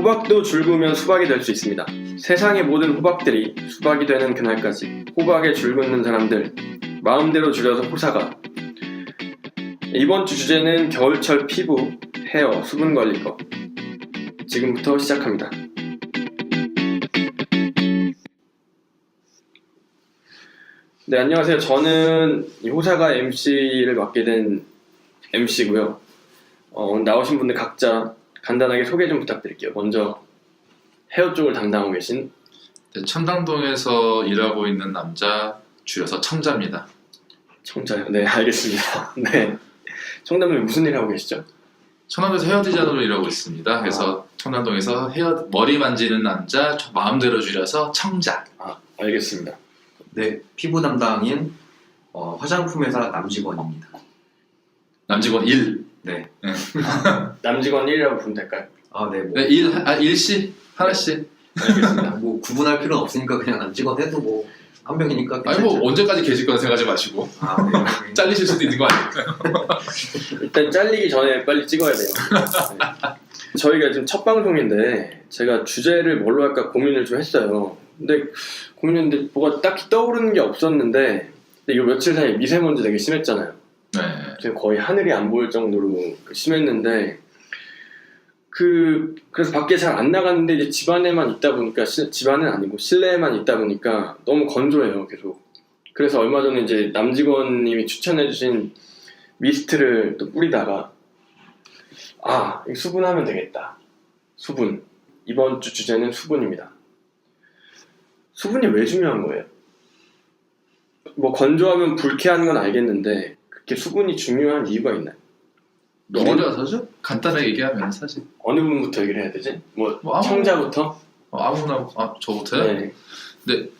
호박도 줄구면 수박이 될 수 있습니다. 세상의 모든 호박들이 수박이 되는 그날까지 호박에 줄긋는 사람들, 마음대로 줄여서 호사가. 이번 주 주제는 겨울철 피부, 헤어, 수분 관리법. 지금부터 시작합니다. 네, 안녕하세요. 저는 이 호사가 MC를 맡게 된 MC고요. 나오신 분들 각자 간단하게 소개 좀 부탁드릴게요. 먼저 헤어 쪽을 담당하고 계신 청담동에서 일하고 있는 남자, 줄여서 청자입니다. 청자요. 네, 알겠습니다. 네, 청담동에 무슨 일 하고 계시죠? 청담동에서 헤어 디자이너로 일하고 있습니다. 그래서 청담동에서 머리 만지는 남자, 마음대로 줄여서 청자. 알겠습니다. 네, 피부 담당인 화장품 회사 남직원입니다. 남직원 1. 네. 남직원 1이라고 부르면 될까요? 네, 뭐, 네, 1씨? 하나씩. 알겠습니다. 뭐 구분할 필요는 없으니까 그냥 남직원 해도 뭐 한 명이니까. 아니 뭐 언제까지 계실 거라 생각하지 마시고 네. 잘리실 수도 있는 거 아닐까요? 일단 잘리기 전에 빨리 찍어야 돼요. 네. 저희가 지금 첫 방송인데 제가 주제를 뭘로 할까 고민을 좀 했어요. 근데 고민했는데 뭐가 딱히 떠오르는 게 없었는데 근데 이거 며칠 사이에 미세먼지 되게 심했잖아요. 네. 지금 거의 하늘이 안 보일 정도로 심했는데 그래서 밖에 잘 안 나갔는데 이제 집 안에만 있다 보니까 집 안은 아니고 실내에만 있다 보니까 너무 건조해요 계속. 그래서 얼마 전에 이제 남직원님이 추천해주신 미스트를 또 뿌리다가 이거 수분하면 되겠다. 수분. 이번 주 주제는 수분입니다. 수분이 왜 중요한 거예요? 뭐 건조하면 불쾌한 건 알겠는데 그렇게 수분이 중요한 이유가 있나요? 물이라서죠? 간단하게 얘기하면 사실 어느 부분부터 얘기를 해야 되지? 뭐 아무나- 청자부터? 아무나 저부터요? 네. 근데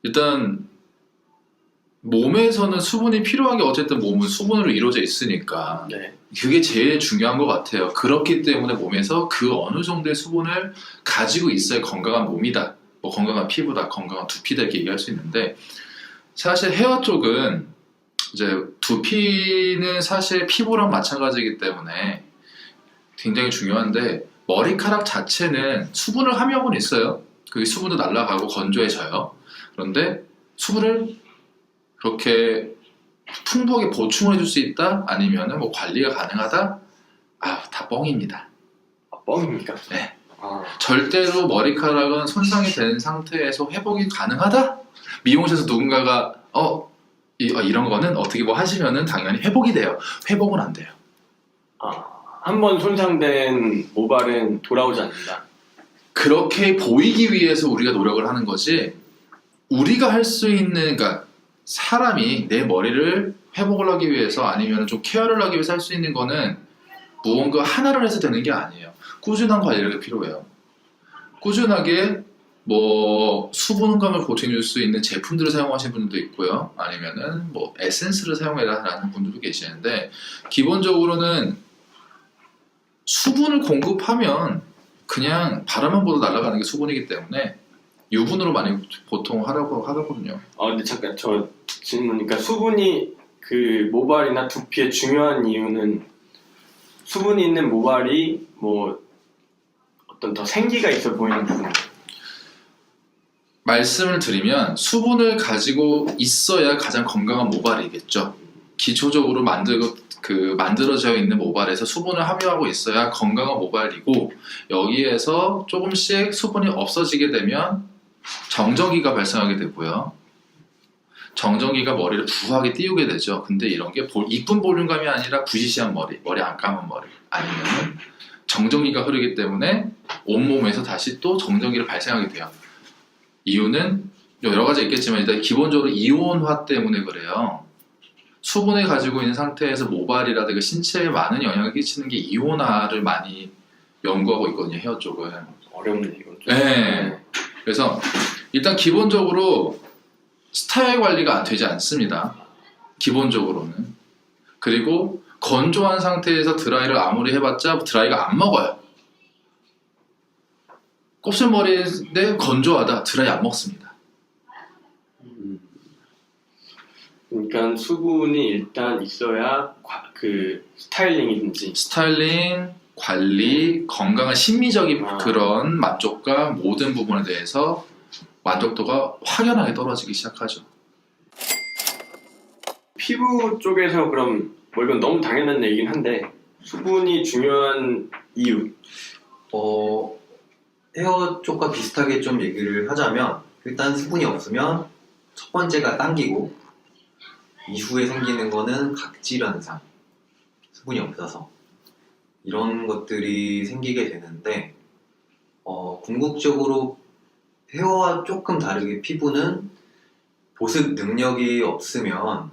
일단 몸에서는 수분이 필요한 게 어쨌든 몸은 수분으로 이루어져 있으니까 네. 그게 제일 중요한 것 같아요. 그렇기 때문에 몸에서 그 어느 정도의 수분을 가지고 있어야 건강한 몸이다. 뭐 건강한 피부다, 건강한 두피다 이렇게 얘기할 수 있는데 사실 헤어 쪽은 이제 두피는 사실 피부랑 마찬가지이기 때문에 굉장히 중요한데 머리카락 자체는 수분을 함유하고는 있어요. 그 수분도 날아가고 건조해져요. 그런데 수분을 그렇게 풍부하게 보충을 해줄 수 있다? 아니면은 뭐 관리가 가능하다? 다 뻥입니다. 뻥입니까? 네. 절대로 머리카락은 손상이 된 상태에서 회복이 가능하다? 미용실에서 누군가가 이런 거는 어떻게 뭐 하시면은 당연히 회복이 돼요. 회복은 안 돼요. 한 번 손상된 모발은 돌아오지 않는다. 그렇게 보이기 위해서 우리가 노력을 하는 거지 우리가 할 수 있는 그러니까 사람이 내 머리를 회복을 하기 위해서 아니면 좀 케어를 하기 위해서 할 수 있는 거는 무언가 하나를 해서 되는 게 아니에요. 꾸준한 관리가 필요해요. 꾸준하게 뭐 수분감을 보충해줄 수 있는 제품들을 사용하시는 분들도 있고요. 아니면은 뭐 에센스를 사용해라라는 분들도 계시는데 기본적으로는 수분을 공급하면 그냥 바람만 보도 날아가는 게 수분이기 때문에 유분으로 많이 보통 하라고 하거든요. 근데 잠깐 저 질문. 그러니까 수분이 그 모발이나 두피에 중요한 이유는 수분이 있는 모발이 뭐 어떤 더 생기가 있어 보이는 부분. 말씀을 드리면 수분을 가지고 있어야 가장 건강한 모발이겠죠. 기초적으로 만들어져 있는 모발에서 수분을 함유하고 있어야 건강한 모발이고 여기에서 조금씩 수분이 없어지게 되면 정전기가 발생하게 되고요. 정전기가 머리를 부하게 띄우게 되죠. 근데 이런 게 이쁜 볼륨감이 아니라 부시시한 머리 안 감은 머리 아니면 정전기가 흐르기 때문에 온몸에서 다시 또 정전기를 발생하게 돼요. 이유는 여러 가지 있겠지만 일단 기본적으로 이온화 때문에 그래요. 수분을 가지고 있는 상태에서 모발이라든가 신체에 많은 영향을 끼치는 게 이온화를 많이 연구하고 있거든요. 헤어 쪽은. 어렵네 이건. 네. 그래서 일단 기본적으로 스타일 관리가 되지 않습니다. 기본적으로는. 그리고 건조한 상태에서 드라이를 아무리 해봤자 드라이가 안 먹어요. 곱슬머리인데 건조하다. 드라이 안 먹습니다. 그러니까 수분이 일단 있어야 그 스타일링이든지 스타일링, 관리, 건강한 심미적인 아. 그런 만족과 모든 부분에 대해서 만족도가 확연하게 떨어지기 시작하죠. 피부 쪽에서 그럼 뭐 이건 너무 당연한 얘기긴 한데 수분이 중요한 이유. 헤어 쪽과 비슷하게 좀 얘기를 하자면 일단 수분이 없으면 첫 번째가 당기고 이후에 생기는 거는 각질 현상, 수분이 없어서 이런 것들이 생기게 되는데 궁극적으로 헤어와 조금 다르게 피부는 보습 능력이 없으면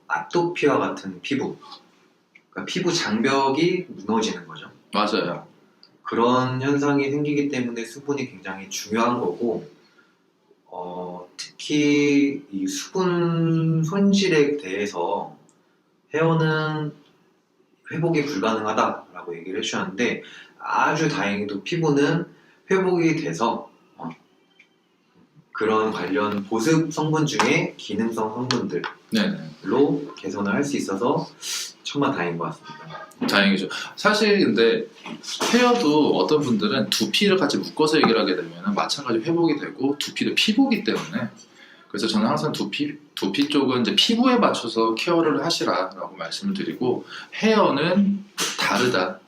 아토피와 같은 피부, 그러니까 피부 장벽이 무너지는 거죠. 맞아요. 그런 현상이 생기기 때문에 수분이 굉장히 중요한 거고 특히 이 수분 손실에 대해서 헤어는 회복이 불가능하다라고 얘기를 해주셨는데 아주 다행히도 피부는 회복이 돼서 그런 관련 보습 성분 중에 기능성 성분들로 네네. 개선을 할 수 있어서 천만 다행인 것 같습니다. 다행이죠. 사실 근데 헤어도 어떤 분들은 두피를 같이 묶어서 얘기를 하게 되면 마찬가지로 회복이 되고 두피도 피부이기 때문에 그래서 저는 항상 두피 쪽은 이제 피부에 맞춰서 케어를 하시라라고 말씀을 드리고 헤어는 다르다.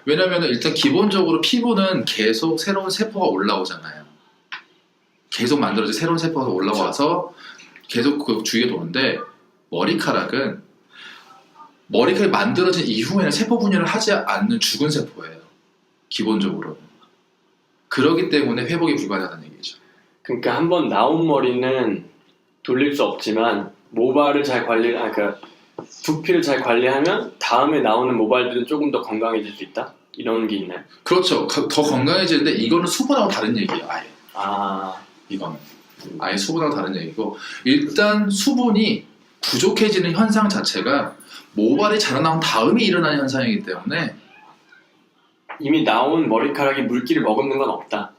왜냐면 일단 기본적으로 피부는 계속 새로운 세포가 올라오잖아요. 계속 만들어진 새로운 세포가 올라와서 계속 그 주위에 도는데 머리카락이 만들어진 이후에는 세포 분열을 하지 않는 죽은 세포예요. 기본적으로. 그렇기 때문에 회복이 불가능하다는 얘기죠. 그러니까 한번 나온 머리는 돌릴 수 없지만 모발을 잘 그러니까 두피를 잘 관리하면 다음에 나오는 모발들은 조금 더 건강해질 수 있다? 이런 게 있나요? 그렇죠. 더 건강해지는데 이거는 수분하고 다른 얘기예요. 아예. 이거는 아예 수분하고 다른 얘기고 일단 수분이 부족해지는 현상 자체가 모발이 자라나온 다음에 일어나는 현상이기 때문에 이미 나온 머리카락이 물기를 머금는 건 없다.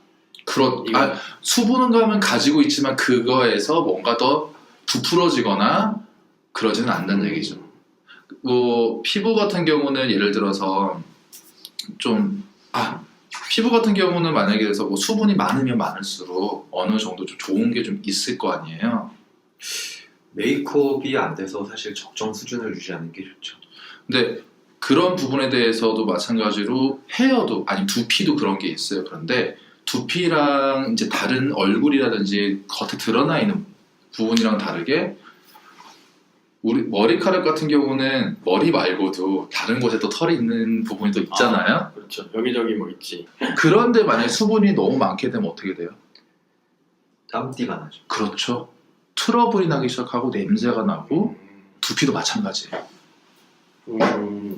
수분감은 가지고 있지만 그거에서 뭔가 더 부풀어지거나 그러지는 않는 얘기죠. 뭐 피부 같은 경우는 예를 들어서 피부 같은 경우는 만약에 그래서 뭐 수분이 많으면 많을수록 어느 정도 좀 좋은 게 좀 있을 거 아니에요. 메이크업이 안 돼서 사실 적정 수준을 유지하는 게 좋죠. 근데 그런 부분에 대해서도 마찬가지로 헤어도 아니 두피도 그런 게 있어요. 그런데 두피랑 이제 다른 얼굴이라든지 겉에 드러나 있는 부분이랑 다르게 우리 머리카락 같은 경우는 머리 말고도 다른 곳에 또 털이 있는 부분이 또 있잖아요. 그렇죠. 여기저기 뭐 있지. 그런데 만약에 수분이 너무 많게 되면 어떻게 돼요? 땀띠가 나죠. 그렇죠. 트러블이 나기 시작하고 냄새가 나고 두피도 마찬가지예요.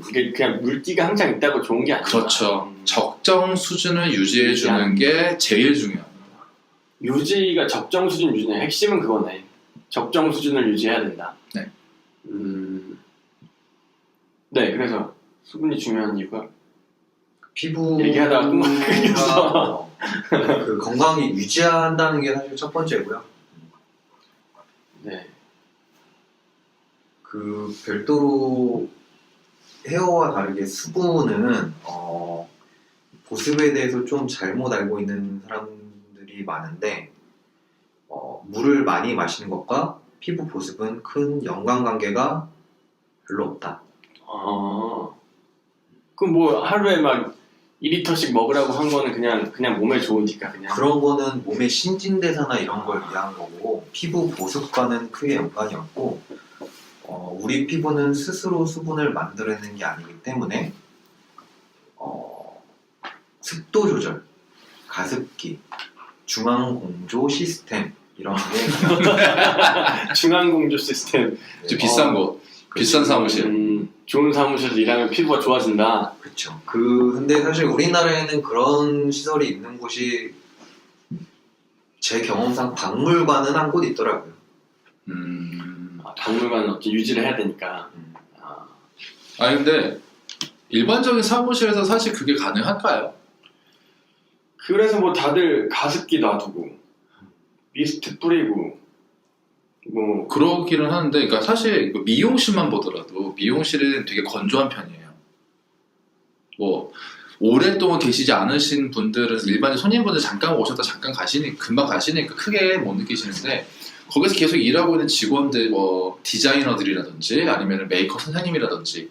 이게 그냥 물기가 항상 있다고 좋은 게 아니라. 그렇죠. 적정 수준을 유지해 주는 게 제일 중요합니다. 유지가 적정 수준 유지네. 핵심은 그거네. 적정 수준을 유지해야 된다. 네. 네, 그래서 수분이 중요한 이유가 피부 얘기하다가 또 끊겼어. 그 건강이 유지한다는 게 사실 첫 번째고요. 네. 그 별도로 헤어와 다르게 수분은 보습에 대해서 좀 잘못 알고 있는 사람들이 많은데 물을 많이 마시는 것과 피부 보습은 큰 연관관계가 별로 없다. 그럼 뭐 하루에 막 2리터씩 먹으라고 한 거는 그냥 몸에 좋으니까 그냥. 그런 거는 몸의 신진대사나 이런 걸 위한 거고 피부 보습과는 크게 연관이 없고 우리 피부는 스스로 수분을 만들어내는 게 아니기 때문에 습도 조절, 가습기, 중앙공조 시스템 이런 게 중앙공조 시스템. 좀 비싼 곳, 비싼 사무실. 좋은 사무실에서 일하면 피부가 좋아진다. 그렇죠. 근데 사실 우리나라에는 그런 시설이 있는 곳이 제 경험상 박물관은 한 곳 있더라고요. 박물관은 어찌 유지를 해야 되니까. 아니 근데 일반적인 사무실에서 사실 그게 가능할까요? 그래서 뭐 다들 가습기 놔두고 미스트 뿌리고 뭐 그러기는 하는데, 그러니까 사실 미용실만 보더라도 미용실은 되게 건조한 편이에요. 뭐 오랫동안 계시지 않으신 분들은 일반 손님분들 잠깐 오셨다 잠깐 금방 가시니까 크게 못 느끼시는데 거기서 계속 일하고 있는 직원들 뭐 디자이너들이라든지 아니면 메이크업 선생님이라든지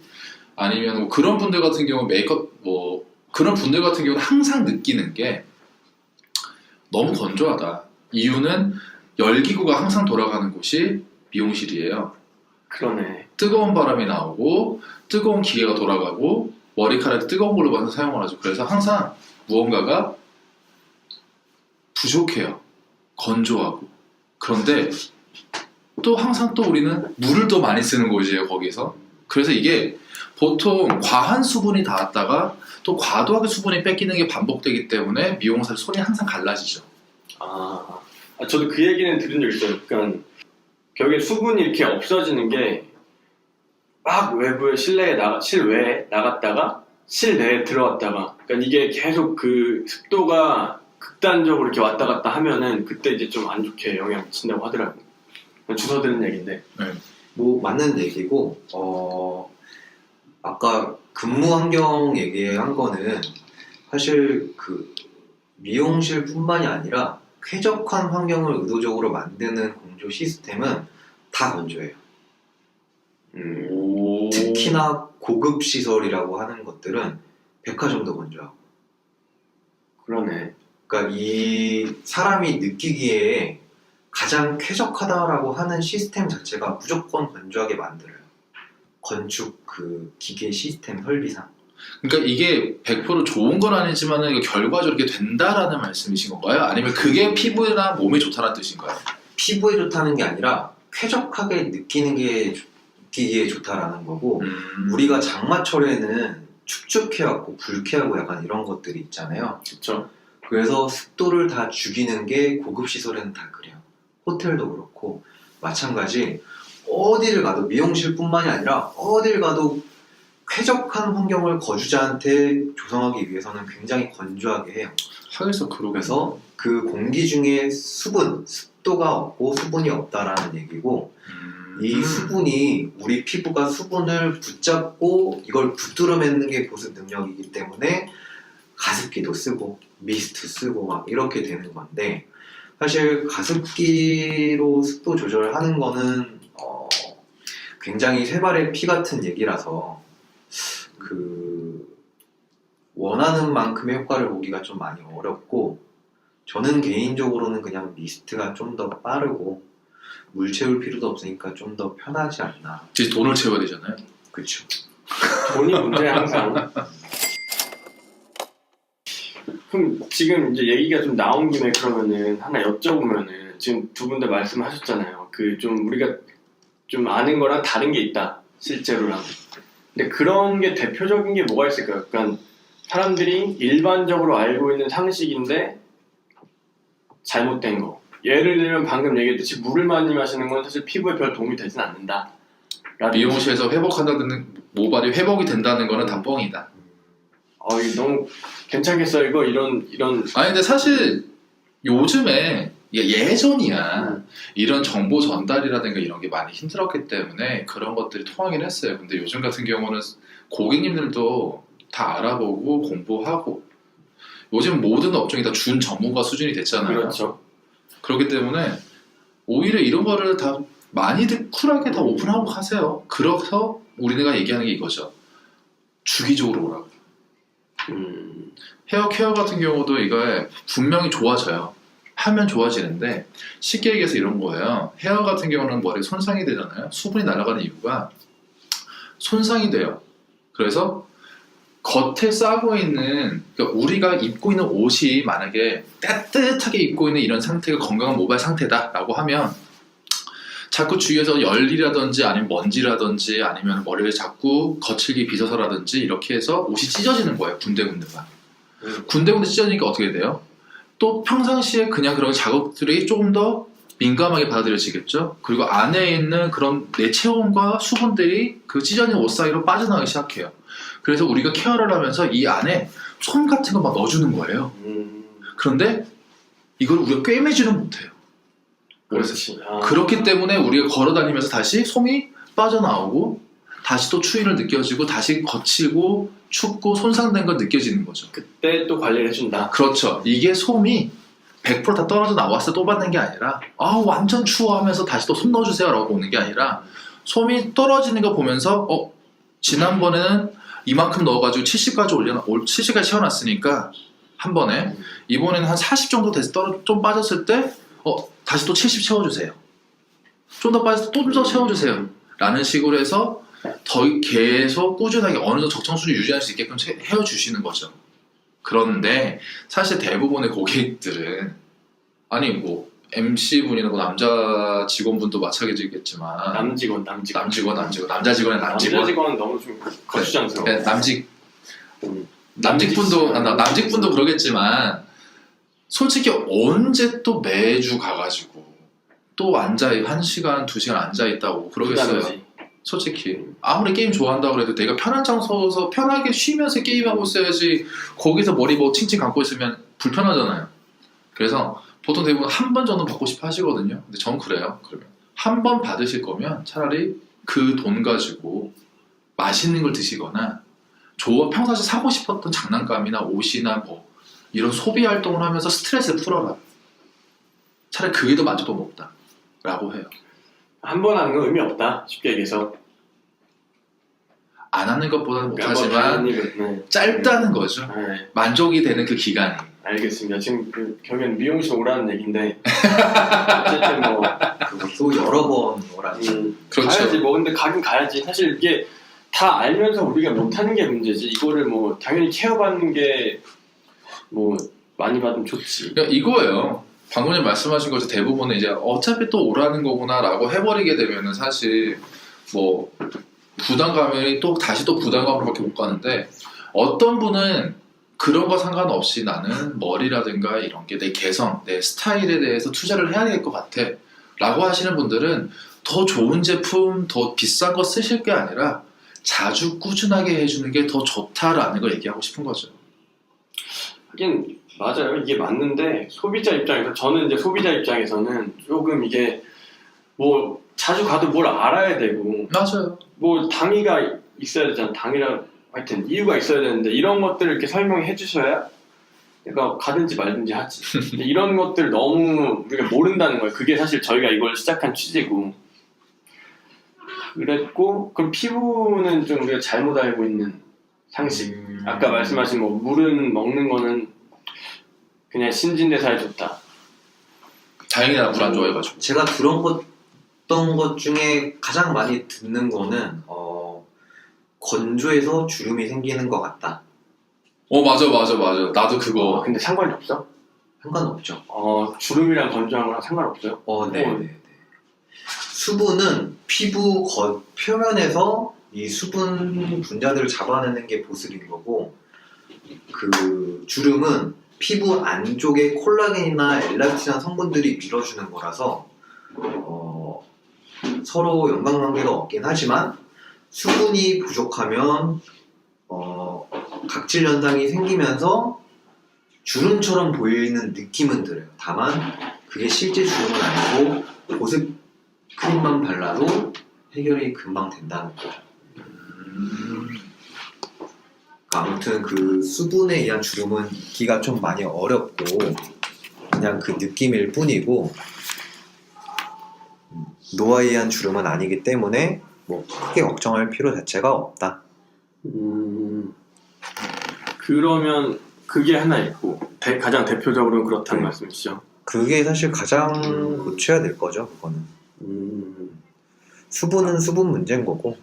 아니면 뭐 그런 분들 같은 경우 메이크업 뭐 그런 분들 같은 경우는 항상 느끼는 게 너무 건조하다. 이유는 열기구가 항상 돌아가는 곳이 미용실이에요. 그러네. 뜨거운 바람이 나오고 뜨거운 기계가 돌아가고 머리카락이 뜨거운 걸로 봐서 사용을 하죠. 그래서 항상 무언가가 부족해요. 건조하고. 그런데 또 항상 또 우리는 물을 또 많이 쓰는 곳이에요. 거기서. 그래서 이게 보통 과한 수분이 닿았다가 또 과도하게 수분이 뺏기는 게 반복되기 때문에 미용사 손이 항상 갈라지죠. 저도 그 얘기는 들은 적 있어요. 그러니까 결국에 수분이 이렇게 없어지는 게 막 외부에 실외에 나갔다가 실내에 들어왔다가, 그러니까 이게 계속 그 습도가 극단적으로 이렇게 왔다 갔다 하면은 그때 이제 좀 안 좋게 영향 미친다고 하더라고요. 주워 들은 얘기인데. 뭐 맞는 얘기고 아까 근무 환경 얘기한 거는 사실 그 미용실뿐만이 아니라 쾌적한 환경을 의도적으로 만드는 공조 시스템은 다 건조해요. 특히나 고급 시설이라고 하는 것들은 백화점도 건조하고. 그러네. 그러니까 이 사람이 느끼기에 가장 쾌적하다라고 하는 시스템 자체가 무조건 건조하게 만들어요. 건축 그 기계 시스템 설비상. 그러니까 이게 100% 좋은 건 아니지만 결과적으로 이렇게 된다라는 말씀이신 건가요? 아니면 그게 피부나 몸에 좋다는 뜻인가요? 피부에 좋다는 게 아니라 쾌적하게 느끼기에 좋다라는 거고, 우리가 장마철에는 축축해갖고 불쾌하고 약간 이런 것들이 있잖아요. 그렇죠. 그래서 습도를 다 죽이는 게 고급 시설에는 다 그래요. 호텔도 그렇고 마찬가지. 어디를 가도 미용실뿐만이 아니라 어딜 가도 쾌적한 환경을 거주자한테 조성하기 위해서는 굉장히 건조하게 해요. 하겠어. 그래서 그 공기 중에 습도가 없고 수분이 없다라는 얘기고, 이 수분이 우리 피부가 수분을 붙잡고 이걸 붙들어맺는 게 보습 능력이기 때문에 가습기도 쓰고 미스트 쓰고 막 이렇게 되는 건데, 사실 가습기로 습도 조절하는 거는 굉장히 쇠발의 피 같은 얘기라서 그 원하는 만큼의 효과를 보기가 좀 많이 어렵고, 저는 개인적으로는 그냥 미스트가 좀 더 빠르고 물 채울 필요도 없으니까 좀 더 편하지 않나. 이제 돈을 채워야 되잖아요. 그렇죠. 돈이 문제야 항상. 그럼 지금 이제 얘기가 좀 나온 김에 그러면은 하나 여쭤보면은, 지금 두 분 다 말씀하셨잖아요. 그 좀 우리가 좀 아는 거랑 다른 게 있다, 실제로랑. 근데 그런 게 대표적인 게 뭐가 있을까요? 그러니까 사람들이 일반적으로 알고 있는 상식인데 잘못된 거. 예를 들면 방금 얘기했듯이 물을 많이 마시는 건 사실 피부에 별 도움이 되진 않는다. 미용실에서 회복한다는 모발이 회복이 된다는 거는 다 뻥이다. 이거 너무 괜찮겠어요 이거 이런. 아니 근데 사실 요즘에 예전이야 이런 정보 전달이라든가 이런 게 많이 힘들었기 때문에 그런 것들이 통하긴 했어요. 근데 요즘 같은 경우는 고객님들도 다 알아보고 공부하고 요즘 모든 업종이 다 준 전문가 수준이 됐잖아요. 그렇죠. 그렇기 때문에 오히려 이런 거를 다 많이들 쿨하게 다 오픈하고 하세요. 그래서 우리가 얘기하는 게 이거죠. 주기적으로 오라고. 헤어 케어 같은 경우도 이거 분명히 좋아져요. 하면 좋아지는데 쉽게 얘기해서 이런 거예요. 헤어 같은 경우는 머리 손상이 되잖아요. 수분이 날아가는 이유가 손상이 돼요. 그래서 겉에 싸고 있는, 그러니까 우리가 입고 있는 옷이 만약에 따뜻하게 입고 있는 이런 상태가 건강한 모발 상태다라고 하면 자꾸 주위에서 열이라든지 아니면 먼지라든지 아니면 머리를 자꾸 거칠게 빗어서라든지 이렇게 해서 옷이 찢어지는 거예요. 군데군데가. 군데군데 찢어지니까 어떻게 돼요? 또 평상시에 그냥 그런 자극들이 조금 더 민감하게 받아들여지겠죠. 그리고 안에 있는 그런 내체온과 수분들이 그 찢어진 옷 사이로 빠져나가기 시작해요. 그래서 우리가 케어를 하면서 이 안에 솜 같은 거 막 넣어주는 거예요. 그런데 이걸 우리가 꿰매지는 못해요. 그래서 그렇기 때문에 우리가 걸어다니면서 다시 솜이 빠져나오고 다시 또 추위를 느껴지고 다시 거치고 춥고 손상된 걸 느껴지는 거죠. 그때 또 관리를 해준다. 그렇죠. 이게 솜이 100%다 떨어져 나왔을 때 또 받는 게 아니라 완전 추워 하면서 다시 또 손 넣어주세요 라고 오는 게 아니라 솜이 떨어지는 거 보면서 지난번에는 이만큼 넣어가지고 70까지 70까지 채워놨으니까 한 번에 이번에는 한 40 정도 돼서 좀 빠졌을 때 다시 또 70 채워주세요. 좀 더 빠져서 좀 더 채워주세요 라는 식으로 해서 더 계속 꾸준하게 어느 정도 적정 수준 유지할 수 있게끔 헤어주시는 거죠. 그런데 사실 대부분의 고객들은 아니 뭐 MC분이나 뭐 남자 직원분도 마찬가지겠지만 남직원. 남자 직원은 남자 직원은 너무 좀 거추장스러워. 네, 남직분도 그러겠지만 솔직히 언제 또 매주 가가지고 또 앉아 1시간 2시간 앉아 있다고 그러겠어요. 부담이지. 솔직히 아무리 게임 좋아한다고 해도 내가 편한 장소에서 편하게 쉬면서 게임하고 있어야지 거기서 머리 뭐 칭칭 감고 있으면 불편하잖아요. 그래서 보통 대부분 한 번 정도 받고 싶어 하시거든요. 근데 전 그래요. 그러면 한 번 받으실 거면 차라리 그 돈 가지고 맛있는 걸 드시거나 평상시 사고 싶었던 장난감이나 옷이나 뭐 이런 소비 활동을 하면서 스트레스를 풀어라. 차라리 그게 더 만족도 높다 라고 해요. 한 번 하는 건 의미 없다. 쉽게 얘기해서. 안 하는 것보다는 그러니까 못하지만 네. 짧다는 거죠. 네. 만족이 되는 그 기간이. 알겠습니다. 지금 결국엔 미용실 오라는 얘기인데 어쨌든 뭐 그것도 여러 번 오라는 그렇죠. 가야지 뭐. 근데 가긴 가야지. 사실 이게 다 알면서 우리가 못하는 게 문제지. 이거를 뭐 당연히 케어받는 게 뭐 많이 받으면 좋지. 그러니까 이거예요. 방금 말씀하신 것이 대부분은 이제 어차피 또 오라는 거구나라고 해버리게 되면은 사실 뭐 부담감이 또 다시 또 부담감으로밖에 못 가는데 어떤 분은 그런 거 상관없이 나는 머리라든가 이런 게 내 개성, 내 스타일에 대해서 투자를 해야 될 것 같아 라고 하시는 분들은 더 좋은 제품, 더 비싼 거 쓰실 게 아니라 자주 꾸준하게 해주는 게 더 좋다라는 걸 얘기하고 싶은 거죠. 하긴 맞아요. 이게 맞는데 소비자 입장에서 저는 이제 소비자 입장에서는 조금 이게 뭐 자주 가도 뭘 알아야 되고 맞아요. 뭐 당위가 있어야 되잖아. 당위라 하여튼 이유가 있어야 되는데 이런 것들을 이렇게 설명해 주셔야 내가 가든지 말든지 하지. 근데 이런 것들 너무 우리가 모른다는 거예요. 그게 사실 저희가 이걸 시작한 취지고. 그랬고 그럼 피부는 좀 우리가 잘못 알고 있는 상식. 아까 말씀하신 뭐 물은 먹는 거는 그냥 신진대사에 좋다. 다행이다 물 안 좋아해가지고. 제가 들었던 것 중에 가장 많이 듣는 거는 건조해서 주름이 생기는 것 같다. 맞아. 나도 그거. 근데 상관이 없어? 상관없죠. 주름이랑 건조한 거랑 상관없어요? 네. 수분은 피부 표면에서 이 수분 분자들을 잡아내는 게 보습인 거고, 그 주름은 피부 안쪽에 콜라겐이나 엘라스틴한 성분들이 밀어주는 거라서 서로 연관관계가 없긴 하지만 수분이 부족하면 각질 현상이 생기면서 주름처럼 보이는 느낌은 들어요. 다만 그게 실제 주름은 아니고 보습 크림만 발라도 해결이 금방 된다는 거죠. 아무튼 그 수분에 의한 주름은 잊기가 좀 많이 어렵고 그냥 그 느낌일 뿐이고, 노화에 의한 주름은 아니기 때문에 뭐 크게 걱정할 필요 자체가 없다. 그러면 그게 하나 있고 가장 대표적으로는 그렇다는 말씀이시죠? 그게 사실 가장 고쳐야 될 거죠. 그거는 수분은 수분 문제인 거고,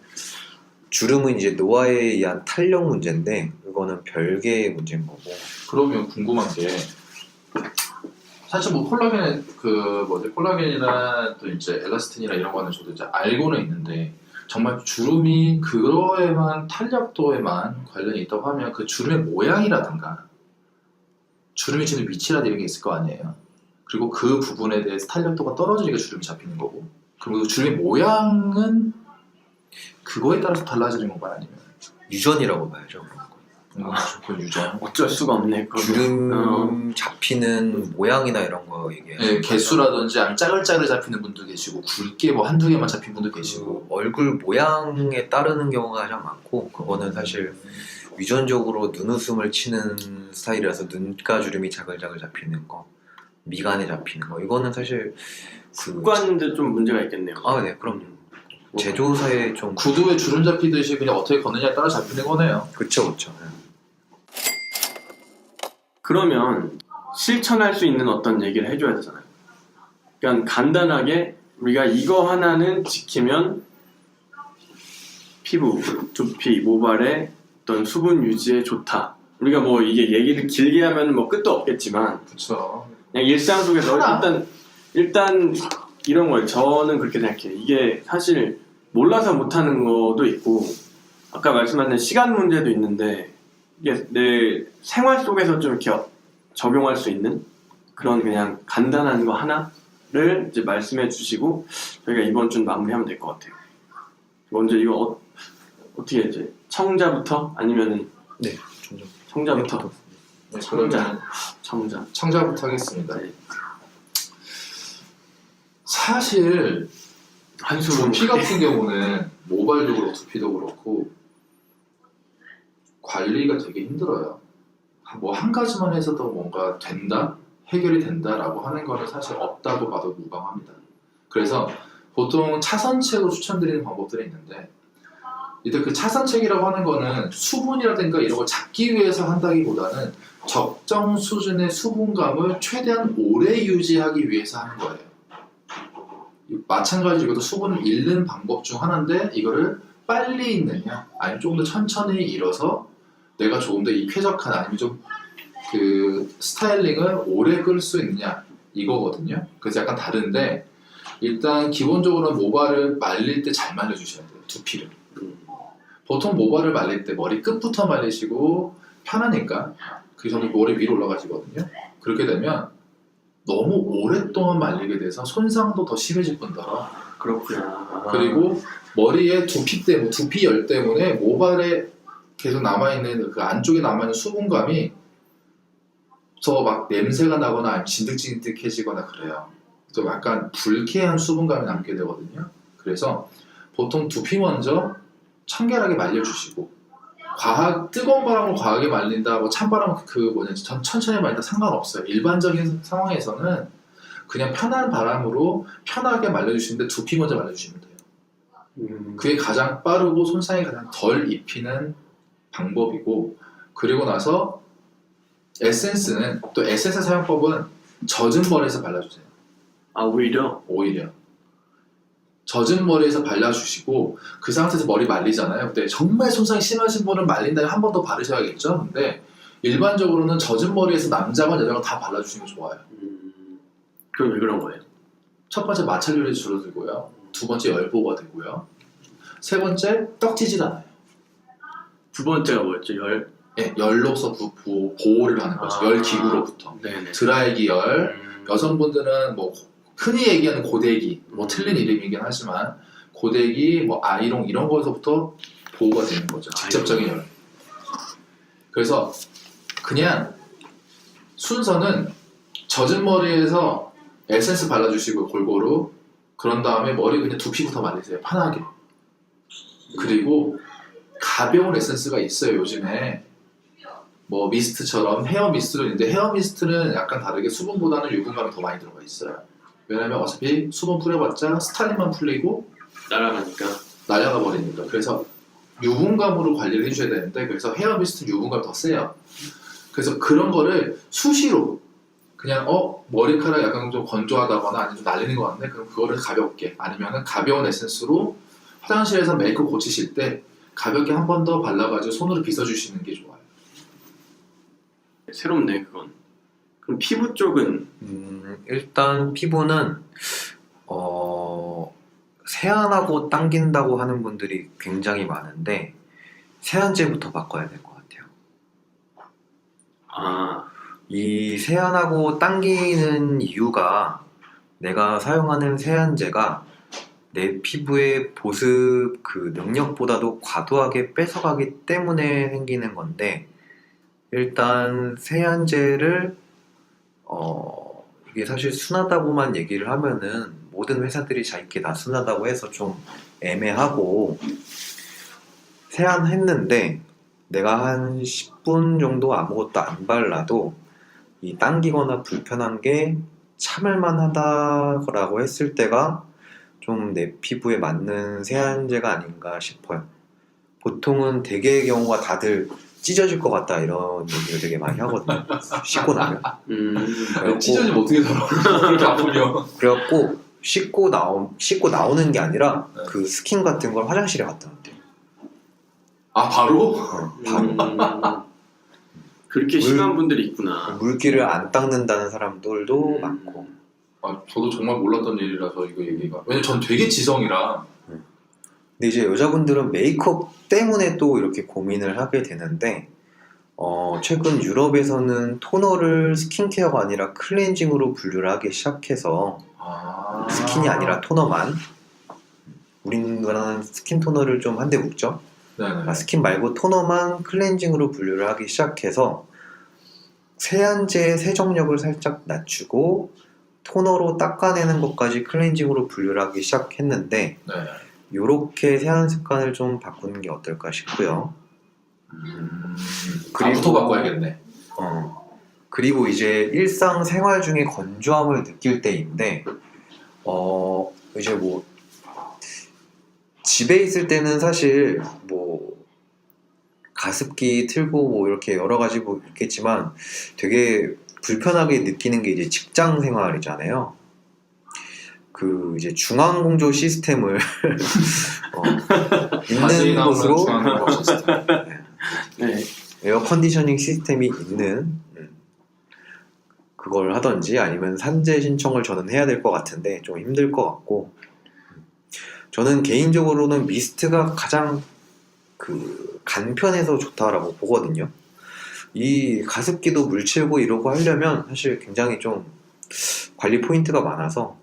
주름은 이제 노화에 의한 탄력 문제인데 그거는 별개의 문제인 거고. 그러면 궁금한 게 사실 뭐 콜라겐이나 또 이제 엘라스틴이나 이런 거는 저도 이제 알고는 있는데 정말 주름이 그거에만 탄력도에만 관련이 있다고 하면 그 주름의 모양이라든가 주름이 지는 위치라든가 이런 게 있을 거 아니에요. 그리고 그 부분에 대해서 탄력도가 떨어지니까 주름이 잡히는 거고, 그리고 주름의 모양은 그거에 따라서 달라지는 건가요? 아니면 유전이라고 봐야죠. 그런 거. 조건 유정. 어쩔 수가 없네. 그거. 주름 잡히는 모양이나 이런 거 얘기해요. 네, 개수라든지 아니면 짜글짜글 잡히는 분도 계시고 굵게 뭐 한두 개만 잡힌 분도 계시고. 얼굴 모양에 따르는 경우가 가장 많고 그거는 사실 유전적으로 눈웃음을 치는 스타일이라서 눈가 주름이 자글자글 잡히는 거, 미간에 잡히는 거 이거는 사실 습관도 좀 문제가 있겠네요. 네, 그럼요. 제조사에 좀 구두에 주름 잡히듯이 그냥 어떻게 걷느냐에 따라 잡히는 거네요. 그쵸. 그러면 실천할 수 있는 어떤 얘기를 해줘야 되잖아요. 그러니까 간단하게 우리가 이거 하나는 지키면 피부, 두피, 모발의 어떤 수분 유지에 좋다. 우리가 뭐 이게 얘기를 길게 하면 뭐 끝도 없겠지만 그렇죠. 그냥 일상 속에서 하나. 일단 이런 거예요. 저는 그렇게 생각해요. 이게 사실 몰라서 못하는 것도 있고 아까 말씀하신 시간 문제도 있는데 이게 내 생활 속에서 좀 이렇게 적용할 수 있는 그런 그냥 간단한 거 하나를 이제 말씀해 주시고 저희가 이번 주 마무리하면 될 것 같아요. 먼저 이거 어떻게 이제 청자부터 아니면은 네, 점점 청자부터 네, 그러면 청자부터 하겠습니다. 네. 사실 한숨 두피 같은 경우는 모발도 그렇고 두피도 그렇고 관리가 되게 힘들어요. 뭐 한 가지만 해서도 뭔가 된다? 해결이 된다라고 하는 거는 사실 없다고 봐도 무방합니다. 그래서 보통 차선책으로 추천드리는 방법들이 있는데 일단 그 차선책이라고 하는 거는 수분이라든가 이런 걸 잡기 위해서 한다기보다는 적정 수준의 수분감을 최대한 오래 유지하기 위해서 하는 거예요. 마찬가지로 이것도 수분을 잃는 방법 중 하나인데 이거를 빨리 잃느냐 아니면 조금 더 천천히 잃어서 내가 조금 더 이 쾌적한 아니면 좀 그 스타일링을 오래 끌 수 있느냐 이거거든요. 그래서 약간 다른데 일단 기본적으로 모발을 말릴 때 잘 말려주셔야 돼요. 두피를. 보통 모발을 말릴 때 머리 끝부터 말리시고 편하니까 그 전에 머리 위로 올라가시거든요. 그렇게 되면 너무 오랫동안 말리게 돼서 손상도 더 심해질 뿐더러 그렇구나. 그리고 머리에 두피 열 때문에 모발에 계속 남아있는 그 안쪽에 남아있는 수분감이 더 막 냄새가 나거나 아니면 진득진득해지거나 그래요. 또 약간 불쾌한 수분감이 남게 되거든요. 그래서 보통 두피 먼저 청결하게 말려주시고 뜨거운 바람으로 과하게 말린다, 뭐 찬바람 천천히 말린다 상관없어요. 일반적인 상황에서는 그냥 편한 바람으로 편하게 말려주시는데 두피 먼저 말려주시면 돼요. 그게 가장 빠르고 손상이 가장 덜 입히는 방법이고 그리고 나서 에센스는 또 에센스 사용법은 젖은 머리에서 발라주세요. 오히려 젖은 머리에서 발라주시고 그 상태에서 머리 말리잖아요. 근데 정말 손상이 심하신 분은 말린 다음에 한 번 더 바르셔야겠죠. 근데 일반적으로는 젖은 머리에서 남자건 여자건 다 발라주시는 게 좋아요. 그럼 왜 그런 거예요? 첫 번째 마찰률이 줄어들고요. 두 번째 열보가 되고요. 세 번째 떡지질 않아요. 두 번째가 뭐였죠? 열로서 보호를 하는 거죠. 열 기구로부터. 네네. 드라이기 열. 여성분들은 뭐 흔히 얘기하는 고데기, 뭐 틀린 이름이긴 하지만 고데기, 뭐 아이롱 이런 거에서부터 보호가 되는 거죠. 직접적인 열. 그래서 그냥 순서는 젖은 머리에서 에센스 발라주시고 골고루 그런 다음에 머리 그냥 두피부터 말리세요. 편하게. 그리고 가벼운 에센스가 있어요. 요즘에 뭐 미스트처럼 헤어 미스트도 있는데 헤어 미스트는 약간 다르게 수분보다는 유분감이 더 많이 들어가 있어요. 왜냐면 어차피 수분 뿌려봤자 스타일링만 풀리고 날아가 버리니까. 그래서 유분감으로 관리를 해주셔야 되는데 그래서 헤어 미스트 유분감이 더 세요. 그래서 그런 거를 수시로 그냥 머리카락 약간 좀 건조하다거나 아니면 좀 날리는 것 같네. 그럼 그거를 가볍게 아니면은 가벼운 에센스로 화장실에서 메이크업 고치실 때 가볍게 한 번 더 발라가지고 손으로 빗어주시는 게 좋아요. 새롭네 그건. 그럼 피부 쪽은 일단 피부는 세안하고 당긴다고 하는 분들이 굉장히 많은데 세안제부터 바꿔야 될 것 같아요. 이 세안하고 당기는 이유가 내가 사용하는 세안제가 내 피부의 보습 그 능력보다도 과도하게 뺏어가기 때문에 생기는 건데 일단 세안제를 이게 사실 순하다고만 얘기를 하면은 모든 회사들이 자기게 다 순하다고 해서 좀 애매하고, 세안했는데 내가 한 10분 정도 아무것도 안 발라도 이 당기거나 불편한 게 참을만 하다라고 했을 때가 좀 내 피부에 맞는 세안제가 아닌가 싶어요. 보통은 대개의 경우가 다들 찢어질 것 같다 이런 얘기를 되게 많이 하거든요. 씻고 나면. 찢어지면 어떻게 살아? 그렇게 아프면. 그래갖고 씻고 나오는 게 아니라 네. 그 스킨 같은 걸 화장실에 갖다 놨대요. 아 바로? 바로. 그렇게 심한 분들이 있구나. 물기를 안 닦는다는 사람들도 많고. 아 저도 정말 몰랐던 일이라서 이거 얘기가. 왜냐면 전 되게 지성이라. 근데 이제 여자분들은 메이크업 때문에 또 이렇게 고민을 하게 되는데, 최근 유럽에서는 토너를 스킨케어가 아니라 클렌징으로 분류를 하기 시작해서 스킨이 아니라 토너만, 우리나라는 스킨 토너를 좀 한데 묻죠? 네네. 스킨 말고 토너만 클렌징으로 분류를 하기 시작해서 세안제의 세정력을 살짝 낮추고 토너로 닦아내는 것까지 클렌징으로 분류를 하기 시작했는데, 네. 요렇게 세안 습관을 좀 바꾸는 게 어떨까 싶고요. 부터 바꿔야겠네. 그리고 이제 일상생활 중에 건조함을 느낄 때인데, 이제 뭐 집에 있을 때는 사실 뭐 가습기 틀고 뭐 이렇게 여러 가지 뭐 있겠지만 되게 불편하게 느끼는 게 이제 직장 생활이잖아요. 그 이제 중앙 공조 시스템을 있는 곳으로 네. 에어 컨디셔닝 시스템이 있는 그걸 하던지, 아니면 산재 신청을 저는 해야 될 것 같은데 좀 힘들 것 같고, 저는 개인적으로는 미스트가 가장 그 간편해서 좋다라고 보거든요. 이 가습기도 물 채우고 이러고 하려면 사실 굉장히 좀 관리 포인트가 많아서,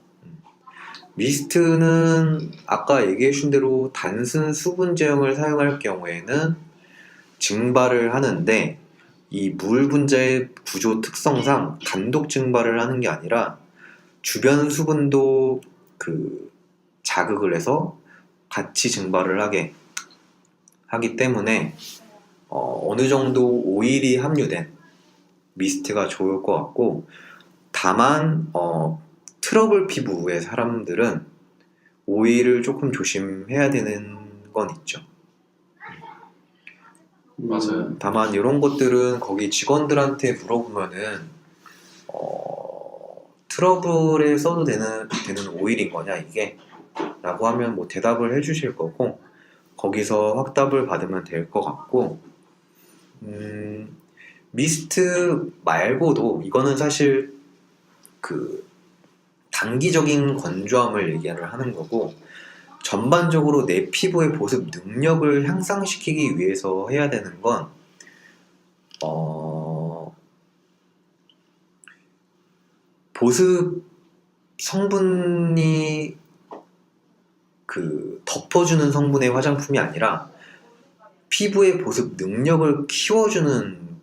미스트는 아까 얘기해 준 대로 단순 수분 제형을 사용할 경우에는 증발을 하는데, 이 물 분자의 구조 특성상 단독 증발을 하는 게 아니라 주변 수분도 그 자극을 해서 같이 증발을 하기 때문에 어느 정도 오일이 함유된 미스트가 좋을 것 같고, 다만 트러블 피부의 사람들은 오일을 조금 조심해야 되는 건 있죠. 맞아요. 다만 이런 것들은 거기 직원들한테 물어보면은 트러블에 써도 되는 오일인 거냐 이게? 라고 하면 뭐 대답을 해주실 거고, 거기서 확답을 받으면 될 것 같고, 미스트 말고도 이거는 사실 그 단기적인 건조함을 얘기를 하는 거고, 전반적으로 내 피부의 보습 능력을 향상시키기 위해서 해야 되는 건 보습 성분이 그 덮어주는 성분의 화장품이 아니라 피부의 보습 능력을 키워주는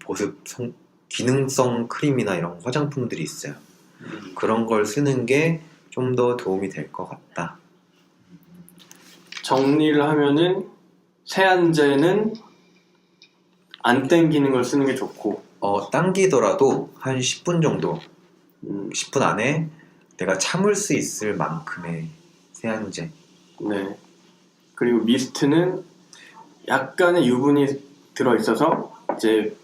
기능성 크림이나 이런 화장품들이 있어요. 그런 걸 쓰는 게 좀 더 도움이 될 것 같다. 정리를 하면은 세안제는 안 땡기는 걸 쓰는 게 좋고, 당기더라도 한 10분 정도, 10분 안에 내가 참을 수 있을 만큼의 세안제. 네. 그리고 미스트는 약간의 유분이 들어있어서 이제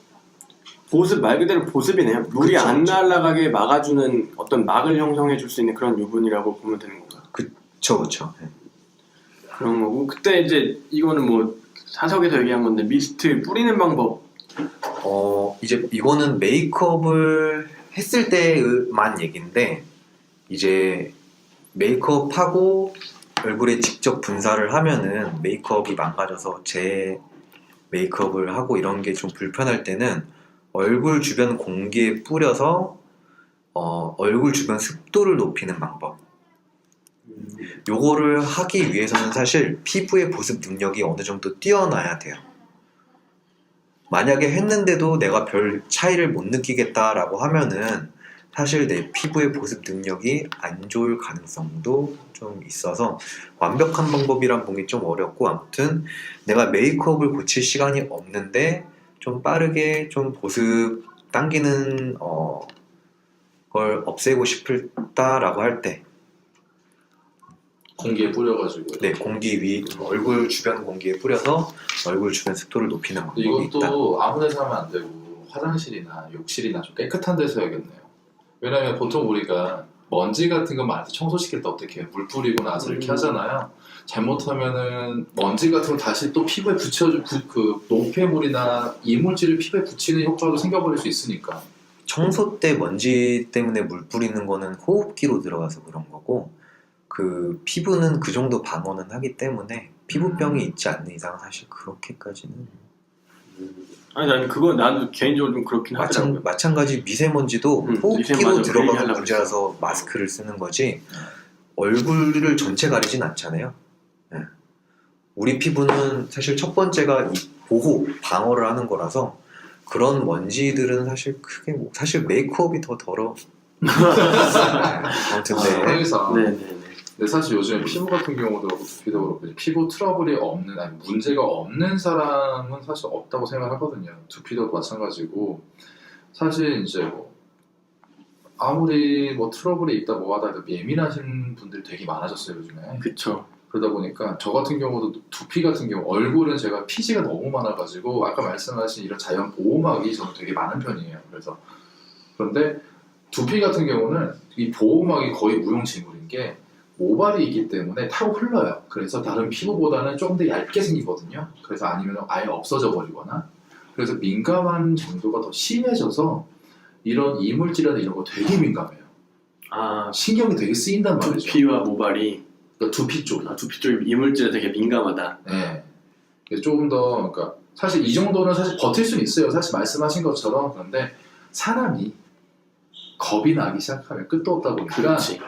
보습, 말 그대로 보습이네요. 물이 그쵸, 안 그쵸. 날아가게 막아주는 어떤 막을 형성해 줄 수 있는 그런 유분이라고 보면 되는 건가? 그쵸. 네. 그런 거고, 그때 이제 이거는 뭐 사석에서 얘기한 건데, 미스트 뿌리는 방법. 이제 이거는 메이크업을 했을 때만 얘기인데, 이제 메이크업하고 얼굴에 직접 분사를 하면은 메이크업이 망가져서 재 메이크업을 하고 이런 게 좀 불편할 때는 얼굴 주변 공기에 뿌려서 얼굴 주변 습도를 높이는 방법. 요거를 하기 위해서는 사실 피부의 보습 능력이 어느 정도 뛰어나야 돼요. 만약에 했는데도 내가 별 차이를 못 느끼겠다라고 하면은 사실 내 피부의 보습 능력이 안 좋을 가능성도 좀 있어서 완벽한 방법이란 보기 좀 어렵고, 아무튼 내가 메이크업을 고칠 시간이 없는데 좀 빠르게 좀 보습 당기는 걸 없애고 싶다라고 할 때, 공기에 뿌려가지고. 네, 공기 위 얼굴 주변 공기에 뿌려서 얼굴 주변 습도를 높이는 방법이 있다. 이것도 아무 데서 하면 안 되고 화장실이나 욕실이나 좀 깨끗한 데서 해야겠네요. 왜냐면 보통 우리가 먼지 같은 거 많이 청소시킬 때 어떻게 물 뿌리고 나서 이렇게 하잖아요. 잘못하면은 먼지 같은 걸 다시 또 피부에 그 노폐물이나 이물질을 피부에 붙이는 효과도 생겨버릴 수 있으니까. 청소 때 먼지 때문에 물 뿌리는 거는 호흡기로 들어가서 그런 거고, 그 피부는 그 정도 방어는 하기 때문에 피부병이 있지 않는 이상 사실 그렇게까지는 아니 나도 개인적으로 좀 그렇긴 하더라고요. 마찬가지 미세먼지도 호흡기로 미세먼지 그 들어가는 얘기하려고 문제라서 마스크를 쓰는 거지 얼굴을 전체 가리진 않잖아요. 네. 우리 피부는 사실 첫 번째가 이 보호, 방어를 하는 거라서 그런 먼지들은 사실 크게 사실 메이크업이 더 더러워. 아무튼 그래서 네네네. 근데 사실 요즘에 피부 같은 경우도 그렇고 두피도 그렇고 피부 트러블이 없는, 아니 문제가 없는 사람은 사실 없다고 생각하거든요. 두피도 마찬가지고 사실 이제 뭐 아무리 뭐 트러블이 있다 뭐하다 해도 예민하신 분들이 되게 많아졌어요 요즘에. 그쵸. 그러다 보니까 저 같은 경우도 두피 같은 경우 얼굴은 제가 피지가 너무 많아가지고 아까 말씀하신 이런 자연 보호막이 저는 되게 많은 편이에요. 그래서 그런데 두피 같은 경우는 이 보호막이 거의 무용지물인 게 모발이 있기 때문에 타고 흘러요. 그래서 다른 피부보다는 조금 더 얇게 생기거든요. 그래서 아니면 아예 없어져 버리거나. 그래서 민감한 정도가 더 심해져서 이런 이물질이나 이런 거 되게 민감해요. 아, 신경이 되게 쓰인단 말이죠. 두피와 모발이 그러니까 두피 쪽이. 두피 쪽이 이물질에 되게 민감하다. 네. 그래서 조금 더 그러니까 사실 이 정도는 사실 버틸 수는 있어요. 사실 말씀하신 것처럼. 그런데 사람이 겁이 나기 시작하면 끝도 없다 보니까 그렇지.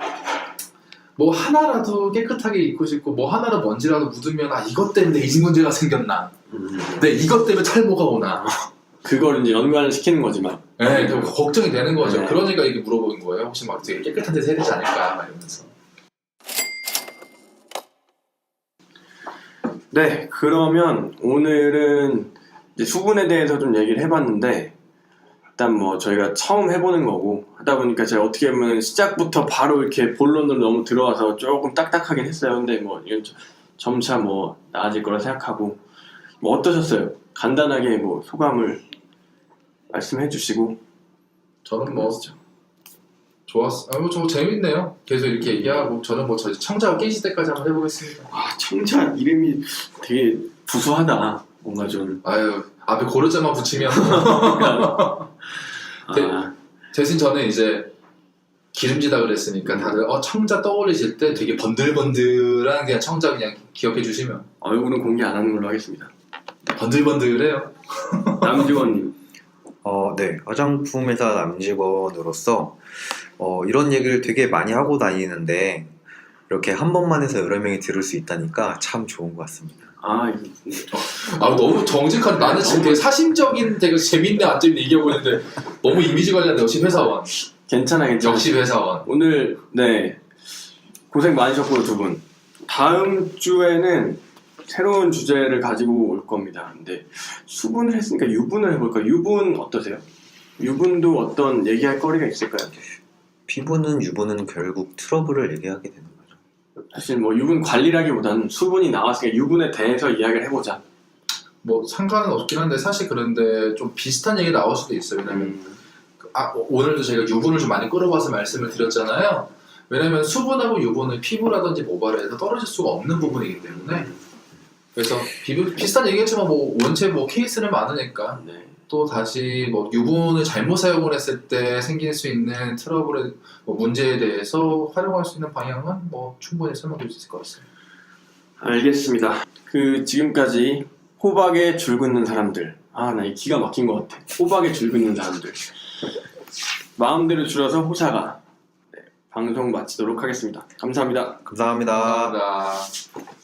뭐 하나라도 깨끗하게 입고 싶고 뭐 하나라도 먼지라도 묻으면 아 이것 때문에 이 문제가 생겼나, 내 이것 때문에 탈모가 오나, 그걸 이제 연관을 시키는 거지만. 네, 걱정이 되는 거죠. 네. 그러니까 이게 물어보는 거예요. 혹시 막 되게 깨끗한 데서 해야 되지 않을까 막 이러면서. 네, 그러면 오늘은 이제 수분에 대해서 좀 얘기를 해봤는데, 일단 뭐 저희가 처음 해보는 거고 하다 보니까 제가 어떻게 보면 시작부터 바로 이렇게 본론으로 너무 들어와서 조금 딱딱하긴 했어요. 근데 뭐 이건 점차 뭐 나아질 거라 생각하고. 뭐 어떠셨어요? 간단하게 뭐 소감을 말씀해 주시고. 저는 뭐 좋았어. 저 재밌네요. 계속 이렇게 얘기하고 저는 뭐 저희 청자가 깨질 때까지 한번 해보겠습니다. 아, 청자 이름이 되게 구수하다. 뭔가 좀. 아유 앞에 고르자만 붙이면 아, 대신 저는 이제 기름지다 그랬으니까 다들 청자 떠올리실 때 되게 번들번들한 그냥 청자 그냥 기억해 주시면 얼굴은 공개 안 하는 걸로 하겠습니다. 번들번들해요. 남직원님. 네, 화장품 회사 남직원으로서 이런 얘기를 되게 많이 하고 다니는데 이렇게 한 번만 해서 여러 명이 들을 수 있다니까 참 좋은 것 같습니다. 아, 너무 정직한. 나는 지금 되게 사심적인 되게 재밌네 안 재밌네 얘기하고 있는데 너무 이미지 관리한다. 역시 회사원. 괜찮아. 역시 회사원. 오늘 네 고생 많으셨고요, 두 분. 다음 주에는 새로운 주제를 가지고 올 겁니다. 근데 수분을 했으니까 유분을 해볼까요? 유분 어떠세요? 유분도 어떤 얘기할 거리가 있을까요? 피부는 유분은 결국 트러블을 얘기하게 되는 거죠. 사실 뭐 유분 관리라기보다는 수분이 나왔으니까 유분에 대해서 이야기를 해보자. 뭐 상관은 없긴 한데 사실 그런데 좀 비슷한 얘기 나올 수도 있어요. 왜냐면 오늘도 제가 유분을 좀 많이 끌어봐서 말씀을 드렸잖아요. 왜냐면 수분하고 유분은 피부라든지 모발에서 떨어질 수가 없는 부분이기 때문에. 그래서 비슷한 얘기했지만 뭐 원체 뭐 케이스는 많으니까 네. 또 다시 뭐 유분을 잘못 사용을 했을 때 생길 수 있는 트러블의 뭐 문제에 대해서 활용할 수 있는 방향은 뭐 충분히 설명드릴 수 있을 것 같습니다. 알겠습니다. 지금까지 호박에 줄 긋는 사람들. 나 이 기가 막힌 것 같아. 호박에 줄 긋는 사람들. 마음대로 줄여서 호사가. 네, 방송 마치도록 하겠습니다. 감사합니다. 감사합니다. 감사합니다.